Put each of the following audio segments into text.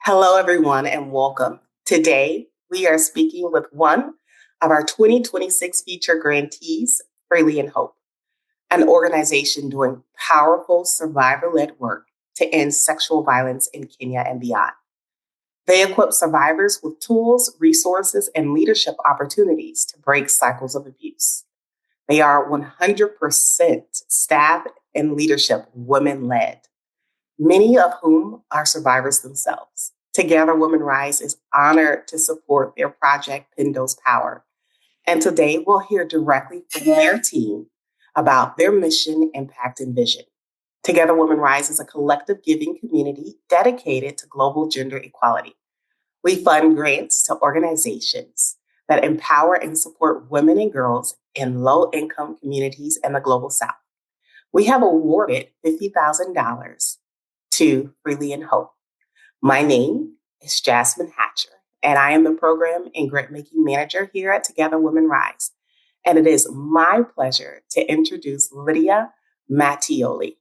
Hello, everyone, and welcome. Today, we are speaking with one of our 2026 feature grantees, Freely in Hope, an organization doing powerful survivor led work to end sexual violence in Kenya and beyond. They equip survivors with tools, resources, and leadership opportunities to break cycles of abuse. They are 100% staff and leadership women led, many of whom are survivors themselves. Together, Women Rise is honored to support their project, Pendo's Power. And today we'll hear directly from their team about their mission, impact, and vision. Together, Women Rise is a collective giving community dedicated to global gender equality. We fund grants to organizations that empower and support women and girls in low-income communities in the global South. We have awarded $50,000 to Freely in Hope. My name is Jasemen, and I am the Program and Grantmaking Manager here at Together Women Rise. And it is my pleasure to introduce Lydia Matioli.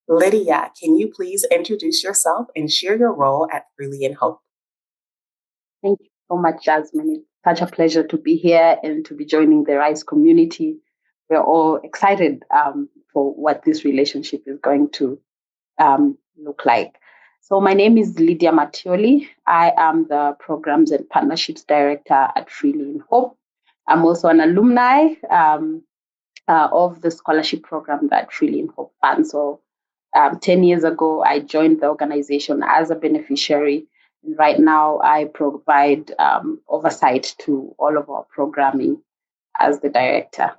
Lydia, can you please introduce yourself and share your role at Freely in Hope? Thank you so much, Jasmine. It's such a pleasure to be here and to be joining the Rise community. We're all excited for what this relationship is going to look like. So my name is Lydia Matioli. I am the Programs and Partnerships Director at Freely in Hope. I'm also an alumni of the scholarship program that Freely in Hope funds. So 10 years ago, I joined the organization as a beneficiary. And right now, I provide oversight to all of our programming as the director.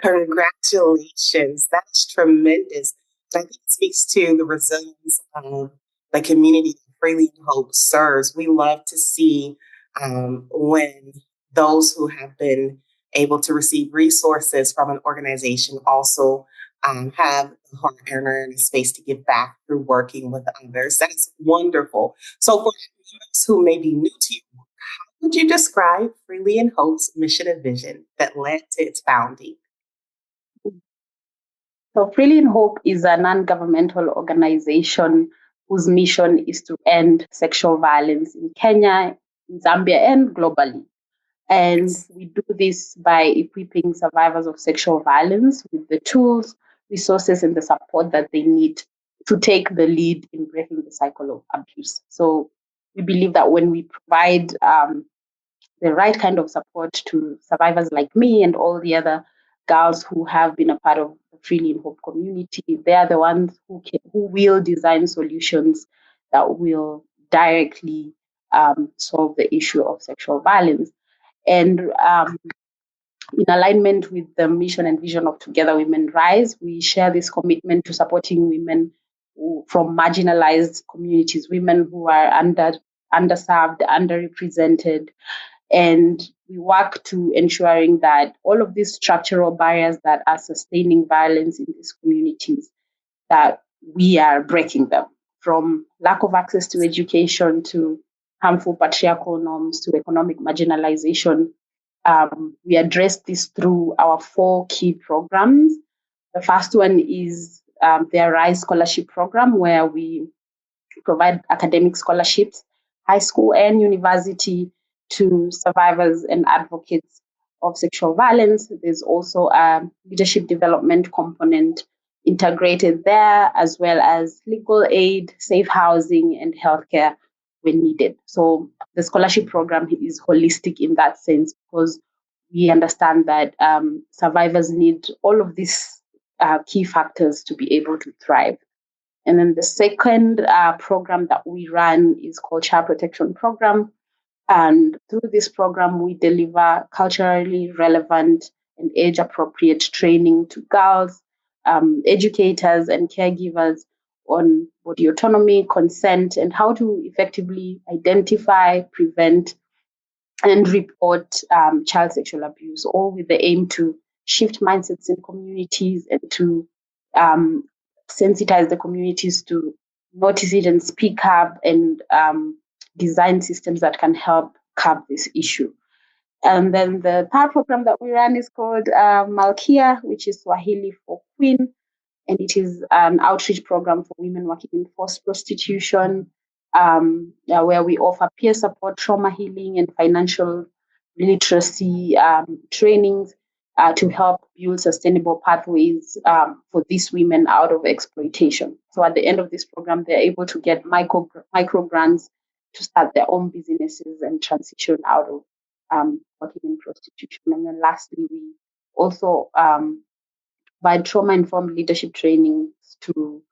Congratulations. That's tremendous. I think it speaks to the resilience of the community that Freely in Hope serves. We love to see when those who have been able to receive resources from an organization also have the heart and a space to give back through working with others. That is wonderful. So for those who may be new to you, how would you describe Freely in Hope's mission and vision that led to its founding? So Freely in Hope is a non-governmental organization whose mission is to end sexual violence in Kenya, in Zambia, and globally. And we do this by equipping survivors of sexual violence with the tools, resources, and the support that they need to take the lead in breaking the cycle of abuse. So we believe that when we provide the right kind of support to survivors like me and all the other girls who have been a part of the Freely in Hope community, they are the ones who will design solutions that will directly solve the issue of sexual violence. And in alignment with the mission and vision of Together Women Rise, we share this commitment to supporting women from marginalized communities, women who are underserved, underrepresented, and we work to ensuring that all of these structural barriers that are sustaining violence in these communities, that we are breaking them, from lack of access to education to harmful patriarchal norms to economic marginalization. We address this through our 4 key programs. The first one is the Rise Scholarship Program, where we provide academic scholarships, high school and university, to survivors and advocates of sexual violence. There's also a leadership development component integrated there, as well as legal aid, safe housing, and healthcare when needed. So the scholarship program is holistic in that sense, because we understand that survivors need all of these key factors to be able to thrive. And then the second program that we run is called Child Protection Program. And through this program, we deliver culturally relevant and age-appropriate training to girls, educators, and caregivers on body autonomy, consent, and how to effectively identify, prevent, and report child sexual abuse, all with the aim to shift mindsets in communities and to sensitize the communities to notice it and speak up and design systems that can help curb this issue. And then the third program that we run is called Malkia, which is Swahili for Queen. And it is an outreach program for women working in forced prostitution, where we offer peer support, trauma healing, and financial literacy trainings to help build sustainable pathways for these women out of exploitation. So at the end of this program, they're able to get micro grants to start their own businesses and transition out of working in prostitution. And then lastly, we also provide trauma-informed leadership trainings to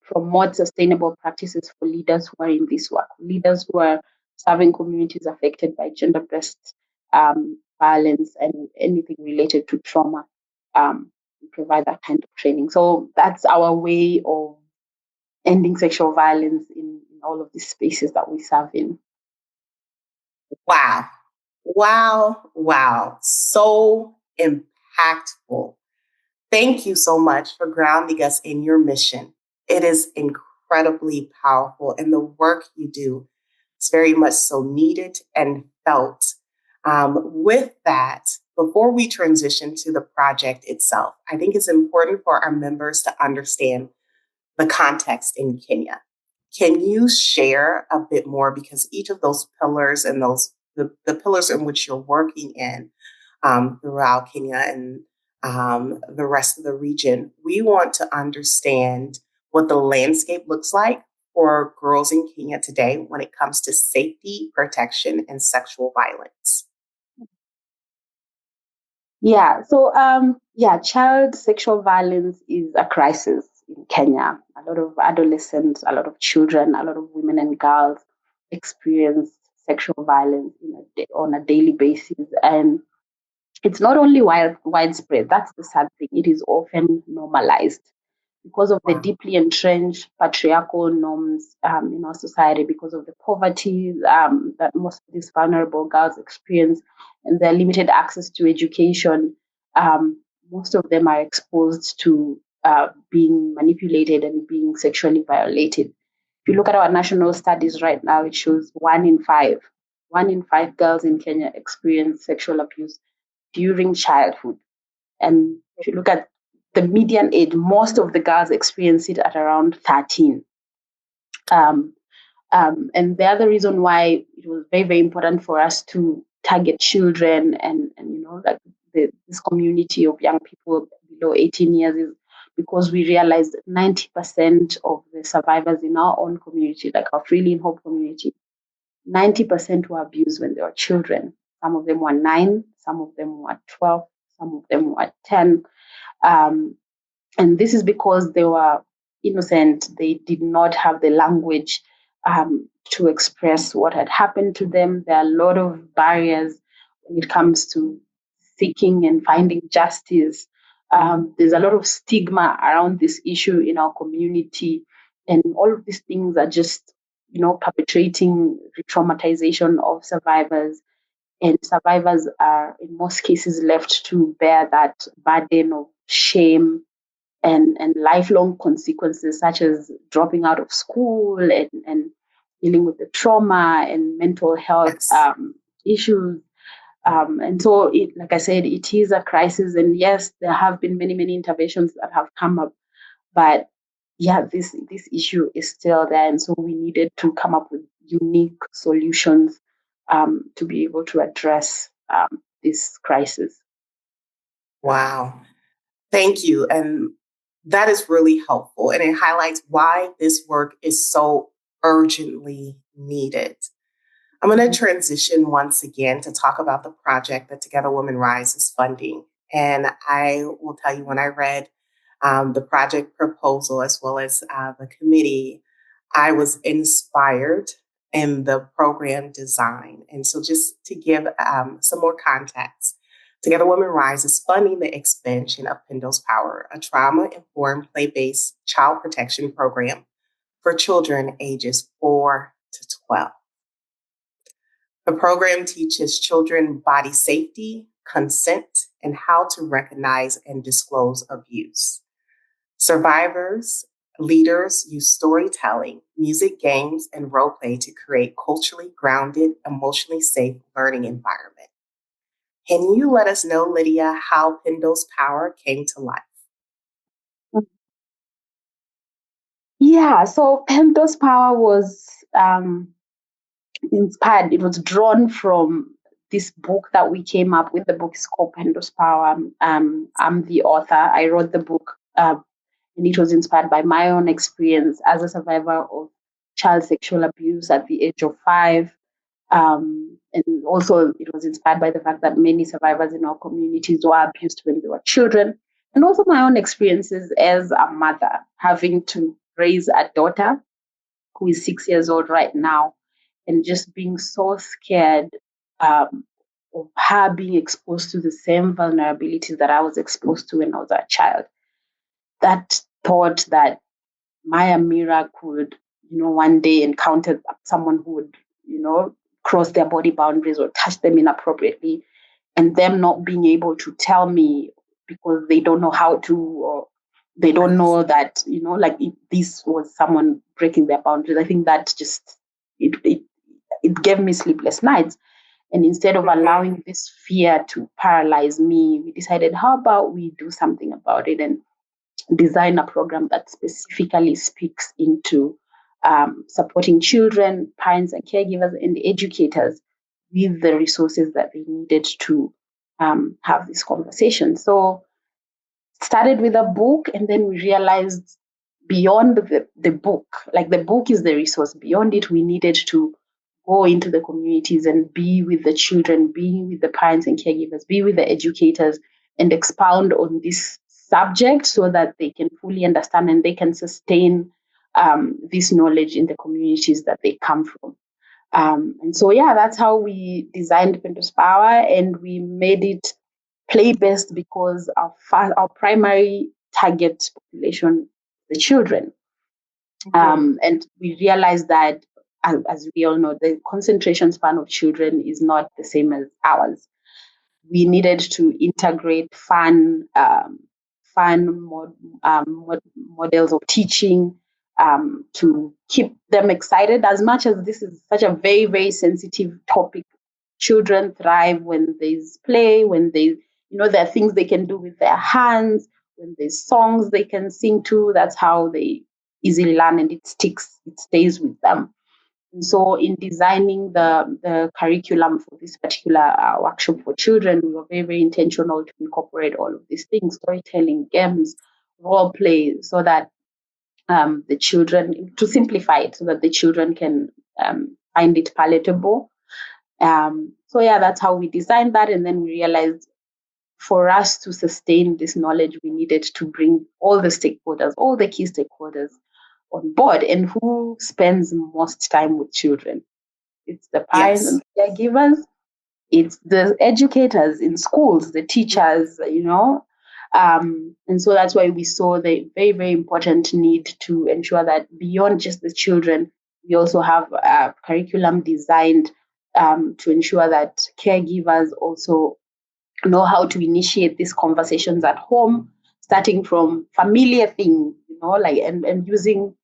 promote sustainable practices for leaders who are in this work, leaders who are serving communities affected by gender-based violence and anything related to trauma. We provide that kind of training. So that's our way of ending sexual violence in all of these spaces that we serve in. Wow. Wow. Wow. So impactful. Thank you so much for grounding us in your mission. It is incredibly powerful, and the work you do is very much so needed and felt. With that, before we transition to the project itself, I think it's important for our members to understand the context in Kenya. Can you share a bit more, because each of those pillars and the pillars in which you're working in throughout Kenya and the rest of the region, we want to understand what the landscape looks like for girls in Kenya today when it comes to safety, protection, and sexual violence. Yeah, so child sexual violence is a crisis in Kenya. A lot of adolescents, a lot of children, a lot of women and girls experience sexual violence on a daily basis, and it's not only widespread. That's the sad thing. It is often normalized because of the deeply entrenched patriarchal norms in our society, because of the poverty that most of these vulnerable girls experience and their limited access to education. Most of them are exposed to being manipulated and being sexually violated. If you look at our national studies right now, it shows 1 in 5 girls in Kenya experience sexual abuse during childhood. And if you look at the median age, most of the girls experience it at around 13. And the other reason why it was very, very important for us to target children and like this community of young people below 18 years is because we realized that 90% of the survivors in our own community, like our Freely in Hope community, 90% were abused when they were children. Some of them were 9, some of them were 12, some of them were 10. And this is because they were innocent. They did not have the language to express what had happened to them. There are a lot of barriers when it comes to seeking and finding justice. There's a lot of stigma around this issue in our community. And all of these things are just, perpetrating re-traumatization of survivors. And survivors are, in most cases, left to bear that burden of shame and lifelong consequences, such as dropping out of school and dealing with the trauma and mental health issues. And so, like I said, it is a crisis. And yes, there have been many, many interventions that have come up. But yeah, this issue is still there. And so we needed to come up with unique solutions to be able to address this crisis. Wow. Thank you. And that is really helpful. And it highlights why this work is so urgently needed. I'm going to transition once again to talk about the project that Together Women Rise is funding. And I will tell you, when I read the project proposal as well as the committee, I was inspired in the program design. And so just to give some more context, Together Women Rise is funding the expansion of Pendo's Power, a trauma-informed play-based child protection program for children ages 4 to 12. The program teaches children body safety, consent, and how to recognize and disclose abuse. Survivors, leaders use storytelling, music, games, and role play to create culturally grounded, emotionally safe learning environment. Can you let us know, Lydia, how Pendo's Power came to life? Yeah, so Pendo's power was inspired, it was drawn from this book that we came up with. The book is called Pendo's Power. I'm the author. I wrote the book, and it was inspired by my own experience as a survivor of child sexual abuse at the age of 5. And also, it was inspired by the fact that many survivors in our communities were abused when they were children. And also, my own experiences as a mother, having to raise a daughter who is 6 years old right now, and just being so scared of her being exposed to the same vulnerabilities that I was exposed to when I was a child. That thought that my Amira could, one day encounter someone who would, cross their body boundaries or touch them inappropriately, and them not being able to tell me because they don't know how to, or they don't know that, like if this was someone breaking their boundaries. I think that just, it gave me sleepless nights. And instead of allowing this fear to paralyze me, we decided, how about we do something about it and design a program that specifically speaks into supporting children, parents, and caregivers and educators with the resources that they needed to have this conversation. So started with a book, and then we realized beyond the book, like the book is the resource, beyond it, we needed to go into the communities and be with the children, be with the parents and caregivers, be with the educators, and expound on this subject so that they can fully understand and they can sustain this knowledge in the communities that they come from. And so, yeah, that's how we designed Pendo's Power, and we made it play-based because our primary target population, the children. And we realized that, as we all know, the concentration span of children is not the same as ours. We needed to integrate models of teaching to keep them excited. As much as this is such a very, very sensitive topic, children thrive when there's play, when they, there are things they can do with their hands, when there's songs they can sing to. That's how they easily learn, and it sticks, it stays with them. And so, in designing the curriculum for this particular workshop for children, we were very, very intentional to incorporate all of these things: storytelling, games, role play, so that the children, to simplify it, so that the children can find it palatable. So, yeah, that's how we designed that. And then we realized, for us to sustain this knowledge, we needed to bring all the stakeholders, all the key stakeholders on board. And who spends most time with children? It's the parents and the caregivers. It's the educators in schools, the teachers, and so that's why we saw the very, very important need to ensure that beyond just the children, we also have a curriculum designed to ensure that caregivers also know how to initiate these conversations at home, starting from familiar things, like and using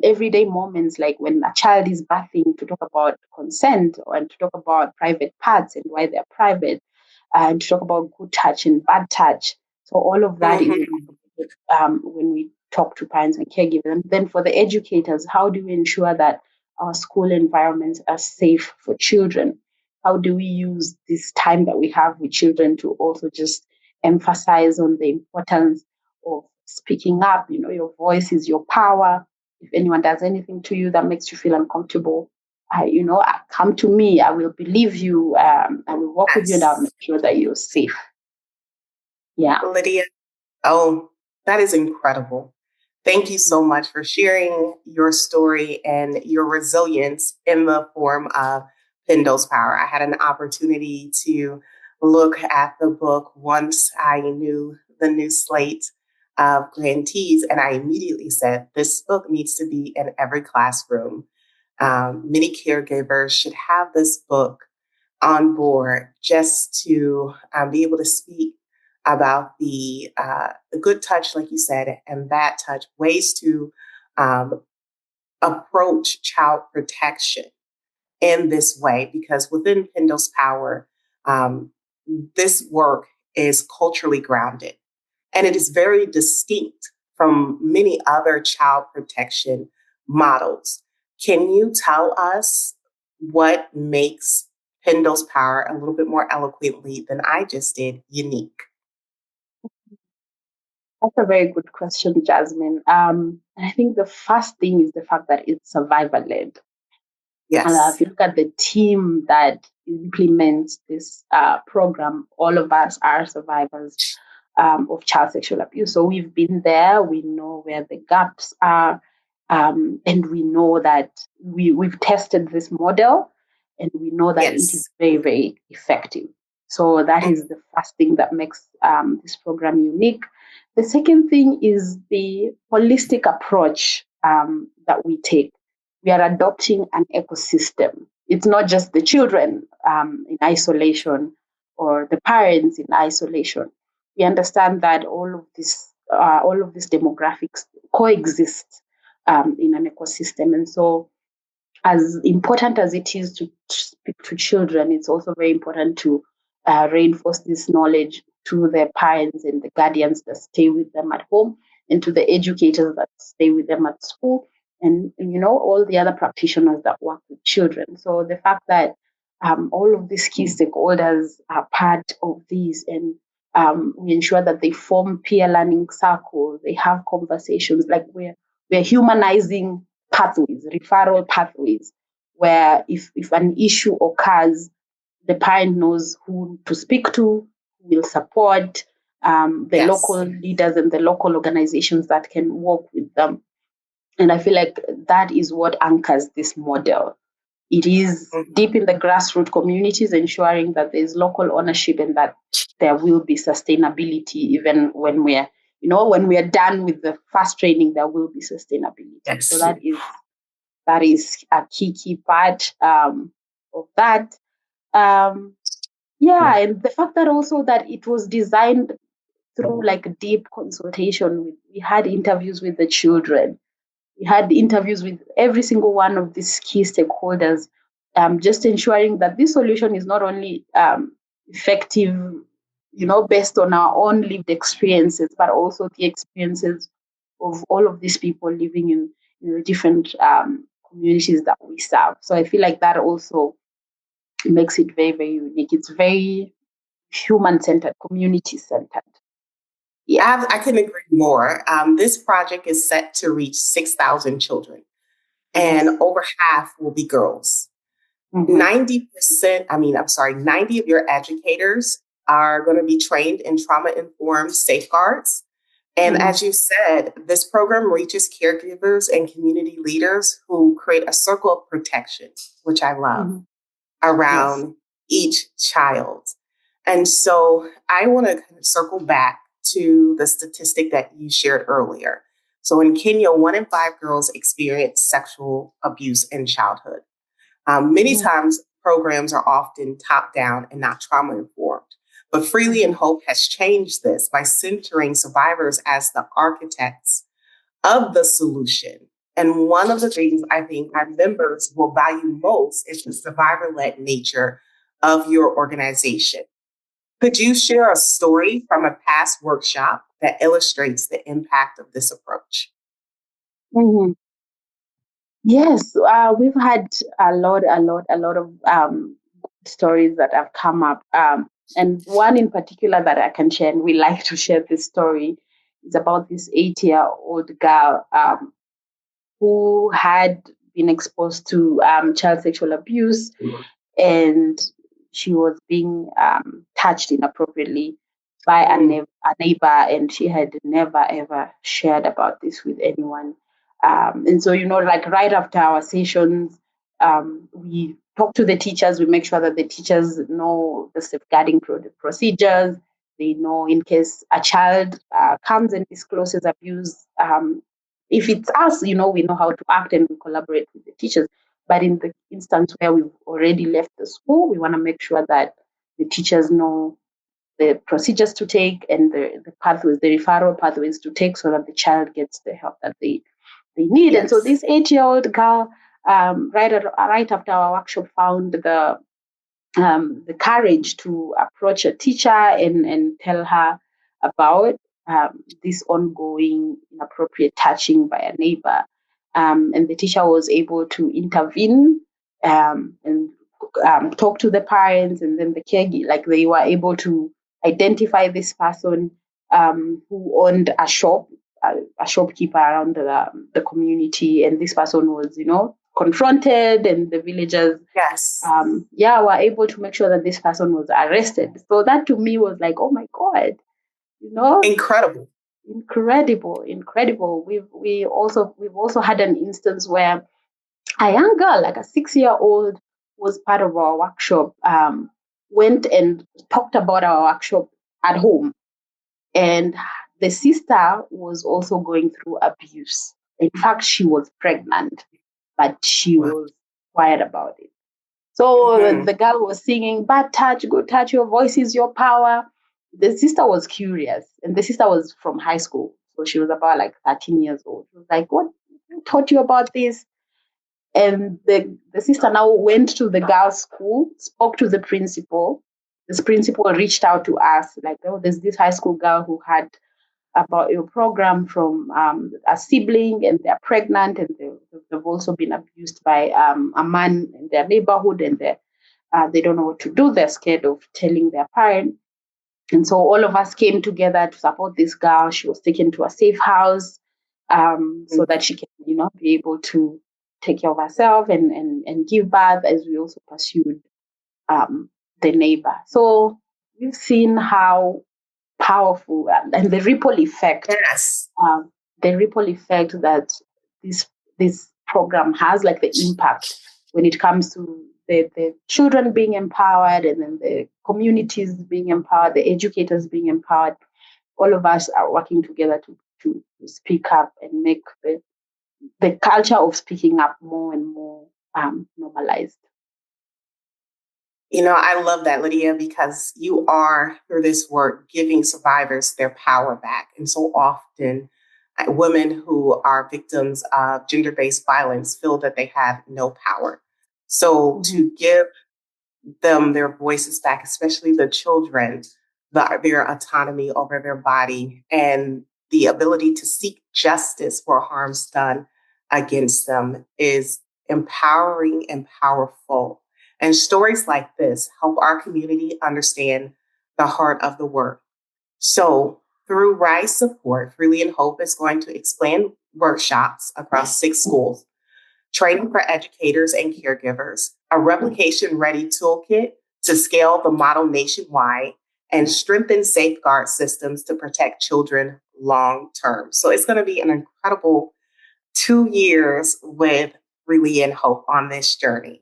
everyday moments, like when a child is birthing, to talk about consent, and to talk about private parts and why they're private, and to talk about good touch and bad touch. So all of that is when we talk to parents and caregivers. And then for the educators, how do we ensure that our school environments are safe for children? How do we use this time that we have with children to also just emphasize on the importance of speaking up? Your voice is your power. If anyone does anything to you that makes you feel uncomfortable, come to me. I will believe you. I will work with you, and I'll make sure that you're safe. Yeah. Lydia, oh, that is incredible. Thank you so much for sharing your story and your resilience in the form of Pendo's Power. I had an opportunity to look at the book once I knew the new slate of grantees, and I immediately said, this book needs to be in every classroom. Many caregivers should have this book on board just to be able to speak about the good touch, like you said, and bad touch, ways to approach child protection in this way. Because within Pendo's Power, this work is culturally grounded, and it is very distinct from many other child protection models. Can you tell us what makes Pendo's power, a little bit more eloquently than I just did, unique? That's a very good question, Jasmine. And I think the first thing is the fact that it's survivor led. If Yes. you look at the team that implements this program, all of us are survivors of child sexual abuse. So we've been there, we know where the gaps are, and we know that we've tested this model and we know that it is Yes. very, very effective. So that Mm. is the first thing that makes this program unique. The second thing is the holistic approach that we take. We are adopting an ecosystem. It's not just the children in isolation or the parents in isolation. We understand that all of these demographics coexist in an ecosystem, and so as important as it is to speak to children, it's also very important to reinforce this knowledge to their parents and the guardians that stay with them at home, and to the educators that stay with them at school, and all the other practitioners that work with children. So the fact that all of these key stakeholders are part of this, and we ensure that they form peer learning circles, they have conversations, like we're humanizing pathways, referral pathways, where if an issue occurs, the parent knows who to speak to, who will support the local Yes. leaders and the local organizations that can work with them. And I feel like that is what anchors this model. It is Mhm. deep in the grassroots communities, ensuring that there's local ownership and that there will be sustainability even when we are done with the first training, there will be sustainability. So Yes. that is a key part of that. Um, yeah, and the fact that also that it was designed through like deep consultation. We had interviews with the children. We had interviews with every single one of these key stakeholders, just ensuring that this solution is not only effective, based on our own lived experiences, but also the experiences of all of these people living in the different communities that we serve. So I feel like that also makes it very, very unique. It's very human centered, community centered. Yeah. I couldn't agree more. This project is set to reach 6,000 children, and Yes. over half will be girls. Mm-hmm. 90%, I'm sorry, 90 of your educators are going to be trained in trauma informed safeguards. And Mm-hmm. as you said, this program reaches caregivers and community leaders who create a circle of protection, which I love, Mm-hmm. Yes. around each child. And so I want to kind of circle back to the statistic that you shared earlier. So in Kenya, 1 in 5 girls experience sexual abuse in childhood. Many Mm-hmm. times, programs are often top down and not trauma informed. But Freely and Mm-hmm. Hope has changed this by centering survivors as the architects of the solution. And one of the things I think our members will value most is the survivor led nature of your organization. Could you share a story from a past workshop that illustrates the impact of this approach? Mm-hmm. Yes, we've had a lot of stories that have come up. And one in particular that I can share, and we like to share this story, is about this 8-year-old girl who had been exposed to child sexual abuse, and she was being touched inappropriately by Mm. a neighbor, and she had never ever shared about this with anyone. And so, like right after our sessions, we talk to the teachers. We make sure that the teachers know the safeguarding procedures. They know in case a child comes and discloses abuse. If it's us, we know how to act and we collaborate with the teachers. But in the instance where we've already left the school, we want to make sure that the teachers know the procedures to take and the pathways, the referral pathways to take so that the child gets the help that they need. And so Yes. this 8-year-old girl, right after our workshop, found the courage to approach a teacher and tell her about this ongoing inappropriate touching by a neighbor. And the teacher was able to intervene and talk to the parents, and then the caregiver, like they were able to identify this person who owned a shop, a shopkeeper around the community, and this person was, confronted, and the villagers, Yes. were able to make sure that this person was arrested. So that to me was like, oh my God, Incredible. incredible. We've also had an instance where a young girl, like a 6-year-old, was part of our workshop, went and talked about our workshop at home. And the sister was also going through abuse. In fact, she was pregnant, but she was quiet about it. So the girl was singing, bad touch, good touch, your voice is your power. The sister was curious, and the sister was from high school. So she was about like 13 years old. She was like, what taught you about this? And the sister now went to the girls' school, spoke to the principal. This principal reached out to us, like, oh, there's this high school girl who had about your program from a sibling, and they're pregnant, and they've also been abused by a man in their neighborhood, and they don't know what to do. They're scared of telling their parent. And so all of us came together to support this girl. She was taken to a safe house so that she can, be able to take care of herself and give birth, as we also pursued the neighbor. So we've seen how powerful and the ripple effect. Yes. The ripple effect that this program has, like the impact when it comes to the children being empowered, and then the communities being empowered, the educators being empowered. All of us are working together to speak up and make the culture of speaking up more and more normalized. I love that, Lydia, because you are, through this work, giving survivors their power back. And so often, women who are victims of gender based violence feel that they have no power. So to give them their voices back, especially the children, their autonomy over their body and the ability to seek justice for harms done against them is empowering and powerful. And stories like this help our community understand the heart of the work. So through RISE support, Freely and Hope is going to explain workshops across 6 schools, training for educators and caregivers, a replication-ready toolkit to scale the model nationwide, and strengthen safeguard systems to protect children long-term. So it's going to be an incredible 2 years with Freely and Hope on this journey.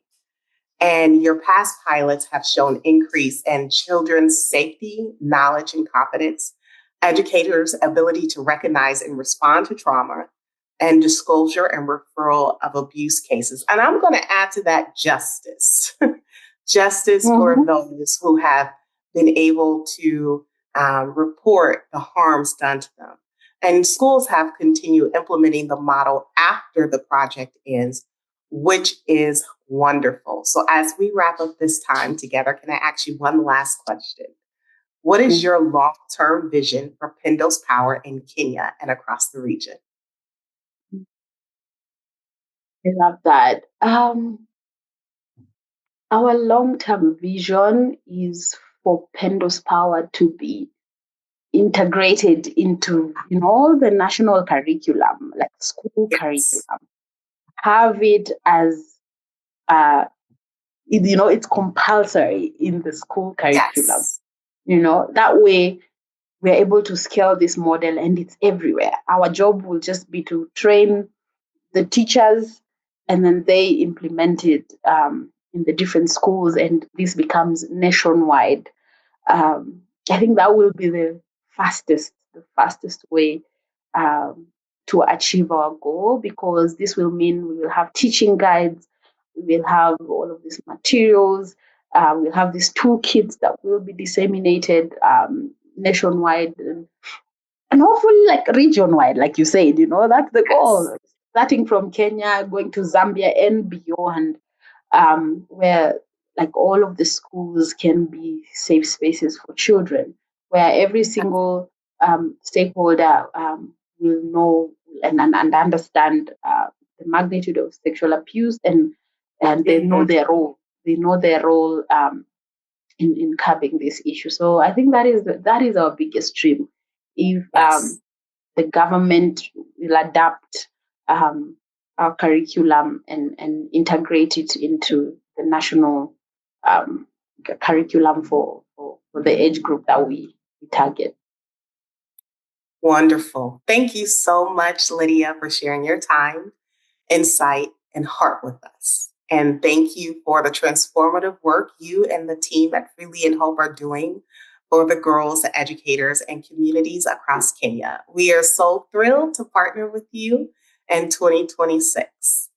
And your past pilots have shown increase in children's safety, knowledge, and confidence, educators' ability to recognize and respond to trauma, and disclosure and referral of abuse cases. And I'm going to add to that justice. Justice for those who have been able to report the harms done to them. And schools have continued implementing the model after the project ends, which is wonderful. So as we wrap up this time together, can I ask you one last question? What is your long-term vision for Pendo's power in Kenya and across the region? I love that. Our long-term vision is for Pendo's power to be integrated into, the national curriculum, like school curriculum. Have it as, it's compulsory in the school curriculum. That way we're able to scale this model and it's everywhere. Our job will just be to train the teachers, and then they implement it in the different schools, and this becomes nationwide. I think that will be the fastest way to achieve our goal, because this will mean we will have teaching guides, we will have all of these materials, we'll have these toolkits that will be disseminated nationwide, and hopefully like region-wide, like you said, that's the goal. Starting from Kenya, going to Zambia and beyond, where like all of the schools can be safe spaces for children, where every single stakeholder will know and understand the magnitude of sexual abuse, and they know their role. They know their role in curbing this issue. So I think that is our biggest dream. If the government will adapt our curriculum and integrate it into the national curriculum for the age group that we target. Wonderful. Thank you so much, Lydia, for sharing your time, insight, and heart with us. And thank you for the transformative work you and the team at Freely and Hope are doing for the girls, the educators, and communities across Kenya. We are so thrilled to partner with you in 2026.